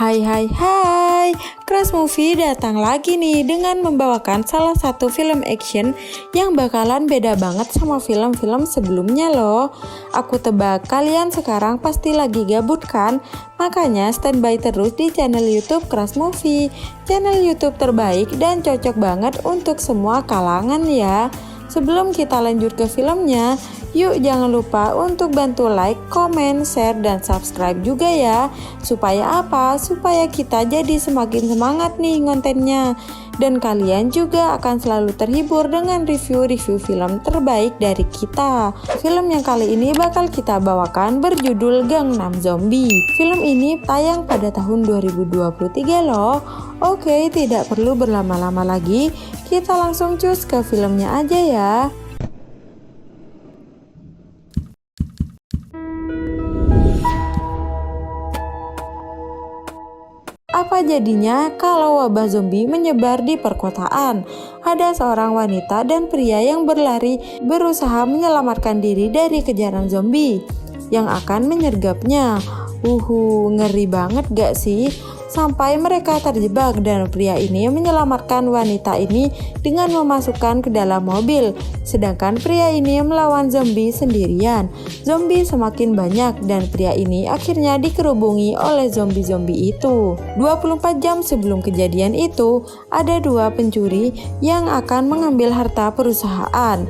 Hai hai hai, Crush Movie datang lagi nih dengan membawakan salah satu film action yang bakalan beda banget sama film-film sebelumnya loh. Aku tebak kalian sekarang pasti lagi gabut kan? Makanya standby terus di channel YouTube Crush Movie, channel YouTube terbaik dan cocok banget untuk semua kalangan ya. Sebelum kita lanjut ke filmnya, yuk jangan lupa untuk bantu like, komen, share, dan subscribe juga ya. Supaya apa? Supaya kita jadi semakin semangat nih kontennya. Dan kalian juga akan selalu terhibur dengan review-review film terbaik dari kita. Film yang kali ini bakal kita bawakan berjudul Gangnam Zombie. Film ini tayang pada tahun 2023 loh. Oke, tidak perlu berlama-lama lagi. Kita langsung cus ke filmnya aja ya. Apa jadinya kalau wabah zombie menyebar di perkotaan? Ada seorang wanita dan pria yang berlari berusaha menyelamatkan diri dari kejaran zombie yang akan menyergapnya. Ngeri banget gak sih? Sampai mereka terjebak dan pria ini menyelamatkan wanita ini dengan memasukkan ke dalam mobil. Sedangkan pria ini melawan zombie sendirian. Zombie semakin banyak dan pria ini akhirnya dikerubungi oleh zombie-zombie itu. 24 jam sebelum kejadian itu, ada dua pencuri yang akan mengambil harta perusahaan.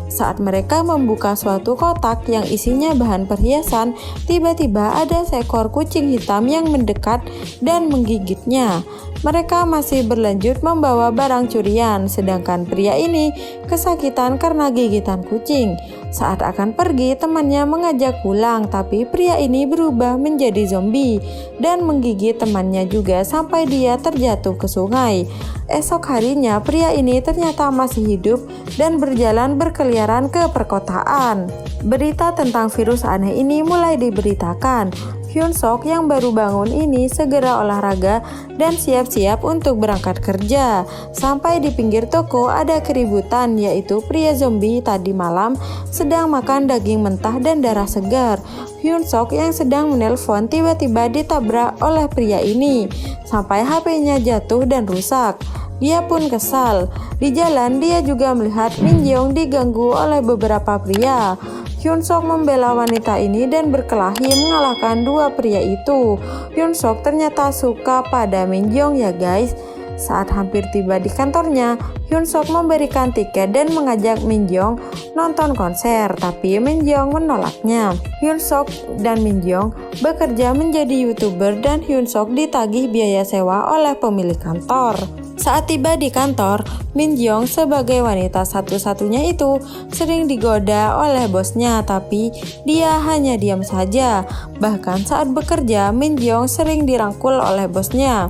Saat mereka membuka suatu kotak yang isinya bahan perhiasan, tiba-tiba ada seekor kucing hitam yang mendekat dan menggigitnya. Mereka masih berlanjut membawa barang curian, sedangkan pria ini kesakitan karena gigitan kucing. Saat akan pergi, temannya mengajak pulang, tapi pria ini berubah menjadi zombie dan menggigit temannya juga sampai dia terjatuh ke sungai. Esok harinya, pria ini ternyata masih hidup dan berjalan berkeliaran ke perkotaan. Berita tentang virus aneh ini mulai diberitakan. Hyun Sok yang baru bangun ini segera olahraga dan siap-siap untuk berangkat kerja. Sampai di pinggir toko ada keributan, yaitu pria zombie tadi malam sedang makan daging mentah dan darah segar. Hyun Sok yang sedang menelpon tiba-tiba ditabrak oleh pria ini sampai HP-nya jatuh dan rusak. Dia pun kesal. Di jalan dia juga melihat Min Jeong diganggu oleh beberapa pria. Hyun Sok membela wanita ini dan berkelahi mengalahkan dua pria itu. Hyun Sok ternyata suka pada Min Jeong ya guys. Saat hampir tiba di kantornya, Hyun Sok memberikan tiket dan mengajak Min Jeong nonton konser, tapi Min Jeong menolaknya. Hyun Sok dan Min Jeong bekerja menjadi YouTuber dan Hyun Sok ditagih biaya sewa oleh pemilik kantor. Saat tiba di kantor, Min Jeong sebagai wanita satu-satunya itu sering digoda oleh bosnya, tapi dia hanya diam saja. Bahkan saat bekerja, Min Jeong sering dirangkul oleh bosnya.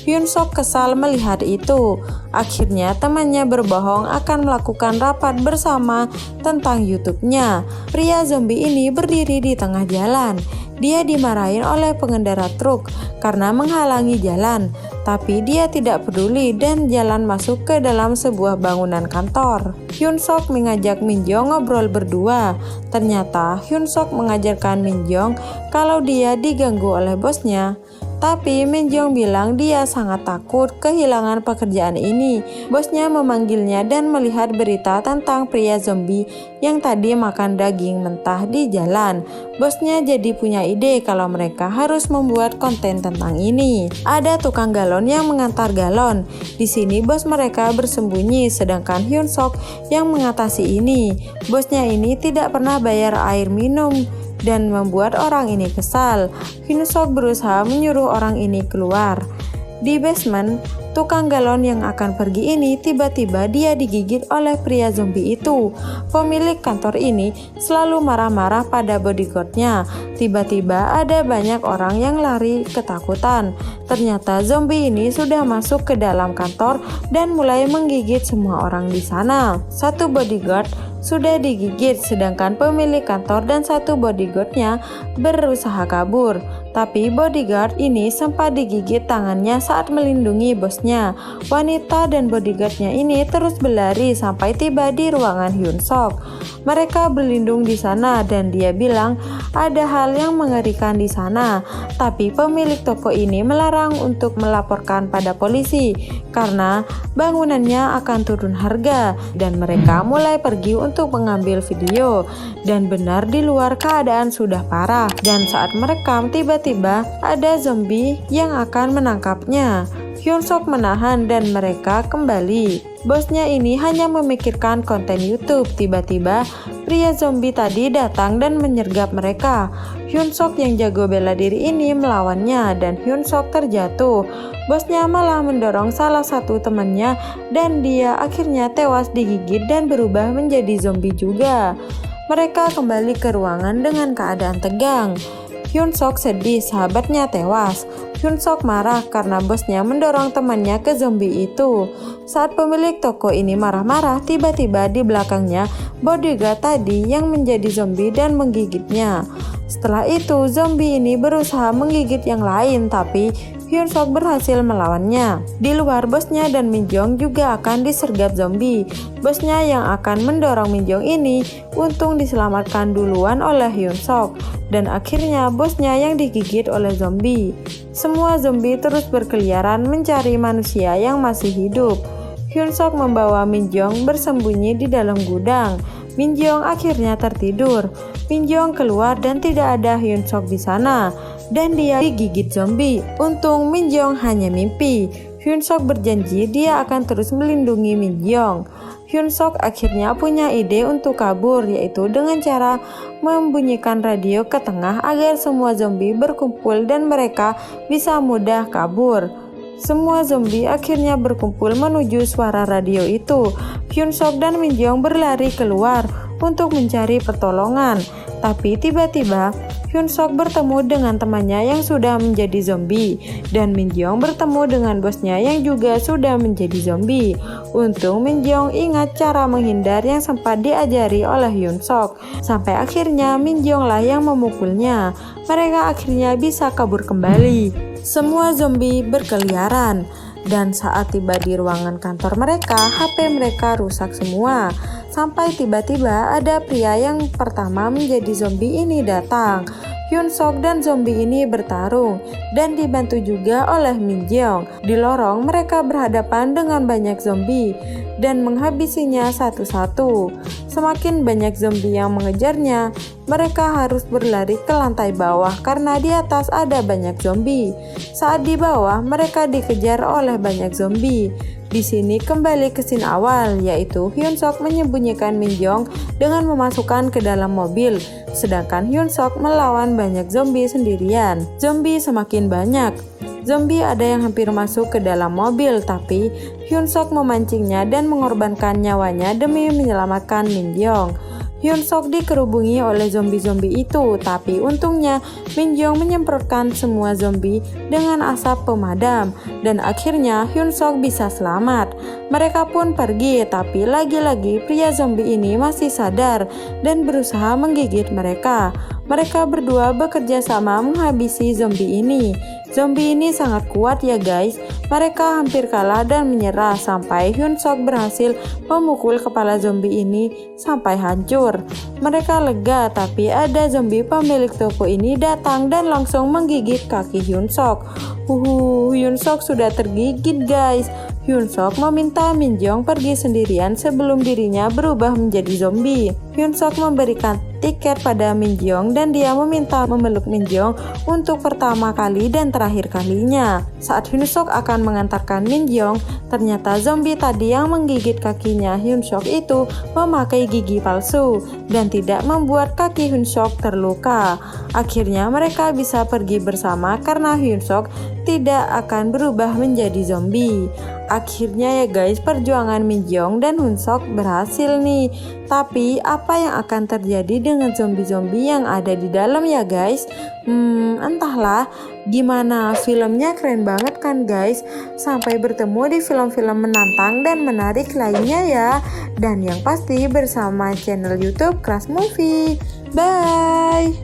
Hyun Sok kesal melihat itu. Akhirnya temannya berbohong akan melakukan rapat bersama tentang YouTube-nya. Pria zombie ini berdiri di tengah jalan. Dia dimarahin oleh pengendara truk karena menghalangi jalan, tapi dia tidak peduli dan jalan masuk ke dalam sebuah bangunan kantor. Hyun Sok mengajak Min Jeong ngobrol berdua. Ternyata Hyun Sok mengajarkan Min Jeong kalau dia diganggu oleh bosnya. Tapi Min Jeong bilang dia sangat takut kehilangan pekerjaan ini. Bosnya memanggilnya dan melihat berita tentang pria zombie yang tadi makan daging mentah di jalan. Bosnya jadi punya ide kalau mereka harus membuat konten tentang ini. Ada tukang galon yang mengantar galon. Di sini bos mereka bersembunyi, sedangkan Hyun Sok yang mengatasi ini. Bosnya ini tidak pernah bayar air minum dan membuat orang ini kesal. Hyun Sok berusaha menyuruh orang ini keluar. Di basement, tukang galon yang akan pergi ini tiba-tiba dia digigit oleh pria zombie itu. Pemilik kantor ini selalu marah-marah pada bodyguardnya. Tiba-tiba ada banyak orang yang lari ketakutan. Ternyata zombie ini sudah masuk ke dalam kantor dan mulai menggigit semua orang di sana. Satu bodyguard sudah digigit, sedangkan pemilik kantor dan satu bodyguardnya berusaha kabur. Tapi bodyguard ini sempat digigit tangannya saat melindungi bosnya. Wanita dan bodyguardnya ini terus berlari sampai tiba di ruangan Hyun Sok. Mereka berlindung di sana dan dia bilang ada hal yang mengerikan di sana. Tapi pemilik toko ini melarang untuk melaporkan pada polisi karena bangunannya akan turun harga, dan mereka mulai pergi untuk mengambil video. Dan benar di luar keadaan sudah parah, dan saat merekam tiba-tiba ada zombie yang akan menangkapnya. Hyun Sok menahan dan mereka kembali. Bosnya ini hanya memikirkan konten YouTube. Tiba-tiba pria zombie tadi datang dan menyergap mereka. Hyun Sok yang jago bela diri ini melawannya dan Hyun Sok terjatuh. Bosnya malah mendorong salah satu temannya dan dia akhirnya tewas digigit dan berubah menjadi zombie juga. Mereka kembali ke ruangan dengan keadaan tegang. Hyun Sok sedih sahabatnya tewas. Hyun Sok marah karena bosnya mendorong temannya ke zombie itu. Saat pemilik toko ini marah-marah, tiba-tiba di belakangnya bodyguard tadi yang menjadi zombie dan menggigitnya. Setelah itu, zombie ini berusaha menggigit yang lain, tapi Hyun Sok berhasil melawannya. Di luar, bosnya dan Min Jong juga akan disergap zombie. Bosnya yang akan mendorong Min Jong ini untung diselamatkan duluan oleh Hyun Sok. Dan akhirnya bosnya yang digigit oleh zombie. Semua zombie terus berkeliaran mencari manusia yang masih hidup. Hyun Sok membawa Min Jong bersembunyi di dalam gudang. Min Jong akhirnya tertidur. Min Jong keluar dan tidak ada Hyun Sok di sana. Dan dia digigit zombie. Untung Min Jong hanya mimpi. Hyun Sok berjanji dia akan terus melindungi Min Jong. Hyun Sok akhirnya punya ide untuk kabur, yaitu dengan cara membunyikan radio ke tengah agar semua zombie berkumpul dan mereka bisa mudah kabur. Semua zombie akhirnya berkumpul menuju suara radio itu. Hyun Sok dan Min Jong berlari keluar untuk mencari pertolongan. Tapi tiba-tiba Hyun Sok bertemu dengan temannya yang sudah menjadi zombie, dan Min Jong bertemu dengan bosnya yang juga sudah menjadi zombie. Untung Min Jong ingat cara menghindar yang sempat diajari oleh Hyun Sok. Sampai akhirnya Min Jong lah yang memukulnya. Mereka akhirnya bisa kabur kembali. Semua zombie berkeliaran. Dan saat tiba di ruangan kantor mereka, HP mereka rusak semua. Sampai tiba-tiba ada pria yang pertama menjadi zombie ini datang. Hyun Sok dan zombie ini bertarung dan dibantu juga oleh Min Jong. Di lorong mereka berhadapan dengan banyak zombie dan menghabisinya satu-satu. Semakin banyak zombie yang mengejarnya, mereka harus berlari ke lantai bawah karena di atas ada banyak zombie. Saat di bawah mereka dikejar oleh banyak zombie. Di sini kembali ke scene awal, yaitu Hyun Sok menyembunyikan Min Jong dengan memasukkan ke dalam mobil, sedangkan Hyun Sok melawan banyak zombie sendirian. Zombie semakin banyak. Zombie ada yang hampir masuk ke dalam mobil, tapi Hyun Sok memancingnya dan mengorbankan nyawanya demi menyelamatkan Min Jong. Hyun Sok dikerubungi oleh zombie-zombie itu, tapi untungnya Min Jong menyemprotkan semua zombie dengan asap pemadam, dan akhirnya Hyun Sok bisa selamat. Mereka pun pergi, tapi lagi-lagi pria zombie ini masih sadar dan berusaha menggigit mereka. Mereka berdua bekerja sama menghabisi zombie ini. Zombie ini sangat kuat ya guys. Mereka hampir kalah dan menyerah sampai Hyun Sok berhasil memukul kepala zombie ini sampai hancur. Mereka lega, tapi ada zombie pemilik toko ini datang dan langsung menggigit kaki Hyun Sok. Hyun Sok sudah tergigit guys. Hyun Sok meminta Min Jong pergi sendirian sebelum dirinya berubah menjadi zombie. Hyun Sok memberikan tiket pada Min Jong dan dia meminta memeluk Min Jong untuk pertama kali dan terakhir kalinya. Saat Hyun Sok akan mengantarkan Min Jong, ternyata zombie tadi yang menggigit kakinya Hyun Sok itu memakai gigi palsu dan tidak membuat kaki Hyun Sok terluka. Akhirnya mereka bisa pergi bersama karena Hyun Sok tidak akan berubah menjadi zombie. Akhirnya ya guys, perjuangan Min Jong dan Hyun Sok berhasil nih. Tapi apa yang akan terjadi dengan zombie-zombie yang ada di dalam ya guys? Entahlah. Gimana, filmnya keren banget kan guys? Sampai bertemu di film-film menantang dan menarik lainnya ya. Dan yang pasti bersama channel YouTube Crush Movie. Bye.